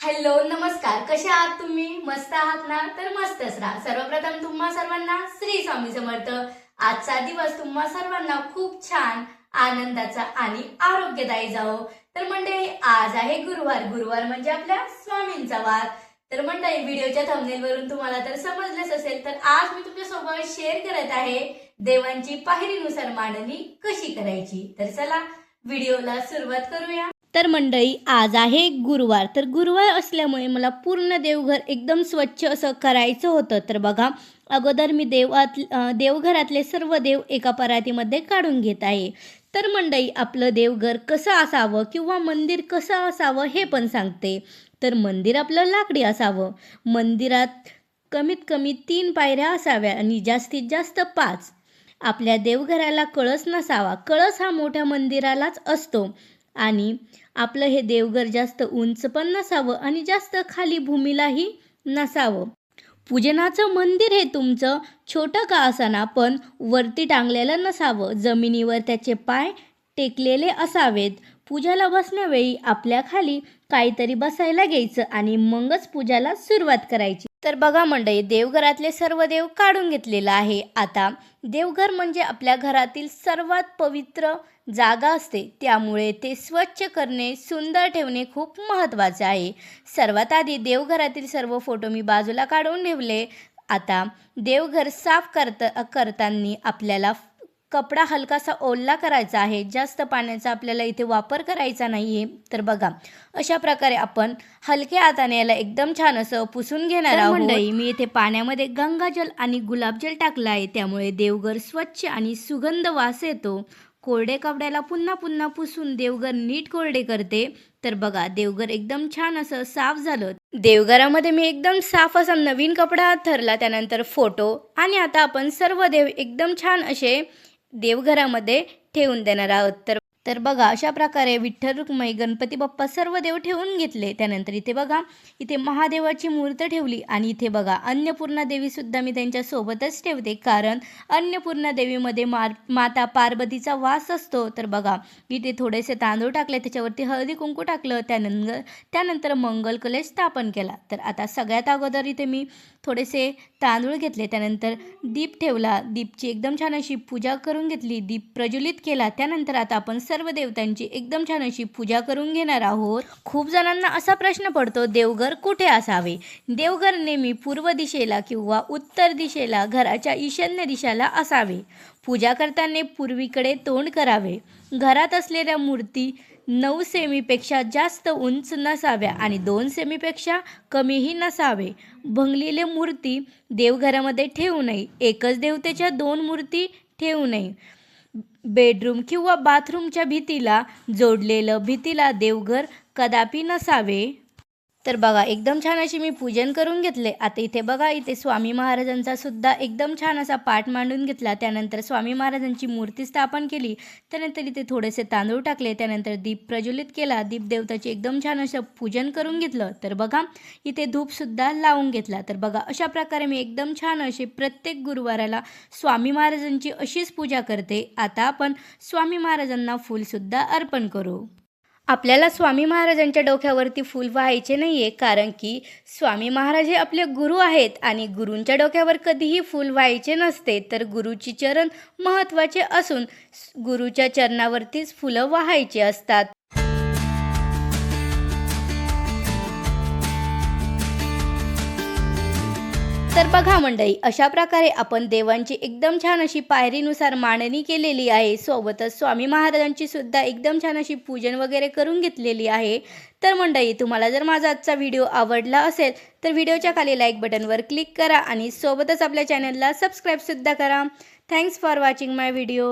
Hello नमस्कार, कसे आहात तुम्ही? मस्त आहात ना? तर मस्तच राहा। सर्वप्रथम तुम्हा सर्वांना श्री स्वामी समर्थ। आजचा दिवस तुम्हा सर्वांना खूप छान, आनंदाचा आणि आरोग्यदायी जावो। तर मंडळी, आज आहे गुरुवार म्हणजे आपल्या स्वामींचा वार। तर मंडळी, व्हिडिओच्या थंबनेल वरून तुम्हाला तर समजलेच असेल, तर आज मी तुमच्यासोबत शेअर करत आहे देवांची पायरीनुसार मांडणी कशी करायची। तर चला व्हिडिओला सुरुवात करूया। तर मंडळी, आज आहे गुरुवार। तर गुरुवार असल्यामुळे मला पूर्ण देवघर एकदम स्वच्छ असं करायचं होतं। तर बघा, अगोदर मी देवघरातले सर्व देव एका परातीमध्ये काढून घेत आहे। तर मंडळी, आपलं देवघर कसं असावं किंवा मंदिर कसं असावं हे पण सांगते। तर मंदिर आपलं लाकडी असावं। मंदिरात कमीत कमी 3 पायऱ्या असाव्या आणि जास्तीत जास्त 5। आपल्या देवघराला कळस नसावा। कळस हा मोठ्या मंदिरालाच असतो। आणि आपलं हे देवघर जास्त उंच पण नसावं आणि जास्त खाली भूमीलाही नसावं। पूजनाचं मंदिर हे तुमचं छोटं का असाना, पण वरती टांगलेलं नसावं। जमिनीवर त्याचे पाय टेकलेले असावेत। पूजाला बसण्यावेळी आपल्या खाली काहीतरी बसायला घ्यायचं आणि मगच पूजाला सुरुवात करायची। तर बघा मंडळी, देवघरातले सर्व देव काढून घेतलेलं आहे। आता देवघर म्हणजे आपल्या घरातील सर्वात पवित्र जागा असते, त्यामुळे ते स्वच्छ करणे, सुंदर ठेवणे खूप महत्त्वाचे आहे। सर्वात आधी देवघरातील सर्व फोटो मी बाजूला काढून ठेवले। आता देवघर साफ करताना आपल्याला कपडा हलकासा ओला करायचा आहे। जास्त पाण्याचा आपल्याला इथे वापर करायचा नाही आहे। तर बघा, अशा प्रकारे आपण हलक्या हाताने याला एकदम छान असं पुसून घेणार आहोत। मंडळी, मी इथे पाण्यामध्ये गंगाजल आणि गुलाबजल टाकलं आहे, त्यामुळे देवघर स्वच्छ आणि सुगंध वास येतो। कोरडे कपड्याला पुन्हा पुन्हा पुसून देवघर नीट कोरडे करते। तर बघा, देवघर एकदम छान असं साफ झालं। देवघरामध्ये मी एकदम साफ असा नवीन कपडा थरला, त्यानंतर फोटो, आणि आता आपण सर्व देव एकदम छान असे देवघरामध्ये ठेवून देणार आहोत। तर बघा, अशा प्रकारे विठ्ठल, रुक्मिणी, गणपती बाप्पा सर्व देव ठेवून घेतले। त्यानंतर इथे बघा, इथे महादेवाची मूर्ती ठेवली आणि इथे बघा अन्नपूर्णा देवीसुद्धा मी त्यांच्या सोबतच ठेवते, कारण अन्नपूर्णा देवीमध्ये माता पार्वतीचा वास असतो। तर बघा, इथे थोडेसे तांदूळ टाकले, त्याच्यावरती हळदी कुंकू टाकलं, त्यानंतर मंगल कलश स्थापन केला। तर आता सगळ्यात अगोदर इथे मी थोडेसे तांदूळ घेतले, त्यानंतर दीप ठेवला, दीपची एकदम छान अशी पूजा करून घेतली, दीप प्रज्वलित केला। त्यानंतर आता आपण सर्व देवतांची एकदम छान अशी पूजा करून घेणार आहोत। खूप जणांना असा प्रश्न पडतो, देवघर कुठे असावे? देवघर नेहमी पूर्व दिशेला किंवा उत्तर दिशेला, घराच्या ईशान्य दिशेला असावे। पूजा करताना पूर्वीकडे तोंड करावे। घरात असलेल्या मूर्ती 9 सेमीपेक्षा जास्त उंच नसाव्या आणि 2 सेमीपेक्षा कमीही नसावे। भंगलेली मूर्ती देवघरामध्ये ठेवू नये। एकच देवतेच्या 2 मूर्ती ठेवू नये। बेडरूम किंवा बाथरूमच्या भिंतीला जोडलेलं भिंतीला देवघर कदापि नसावे। तर बघा, एकदम छान अशी मी पूजन करून घेतले। आता इथे बघा, इथे स्वामी महाराजांचा सुद्धा एकदम छान असा पाठ मांडून घेतला। त्यानंतर स्वामी महाराजांची मूर्ती स्थापन केली। त्यानंतर इथे थोडेसे तांदूळ टाकले, त्यानंतर दीप प्रज्वलित केला, दीप देवताचे एकदम छान असं पूजन करून घेतलं। तर बघा, इथे धूपसुद्धा लावून घेतला। तर बघा, अशा प्रकारे मी एकदम छान असे प्रत्येक गुरुवाराला स्वामी महाराजांची अशीच पूजा करते। आता आपण स्वामी महाराजांना फूलसुद्धा अर्पण करू। आपल्याला स्वामी महाराजांच्या डोक्यावरती फूल व्हायचे नाही आहे, कारण की स्वामी महाराज हे आपले गुरु आहेत आणि गुरूंच्या डोक्यावर कधीही फूल व्हायचे नसते। तर गुरुची चरण महत्त्वाचे असून गुरुच्या चरणावरतीच फुलं व्हायची असतात। तर बघा मंडळी, अशा प्रकारे आपण देवांची एकदम छान अशी पायरीनुसार मांडणी केलेली आहे। सोबतच स्वामी महाराजांची सुद्धा एकदम छान अशी पूजन वगैरे करून घेतलेली आहे। तर मंडळी, तुम्हाला जर माझा आजचा व्हिडिओ आवडला असेल तर व्हिडिओच्या खाली लाईक बटनवर क्लिक करा आणि सोबतच आपल्या चॅनलला सबस्क्राईबसुद्धा करा। Thanks for watching my video.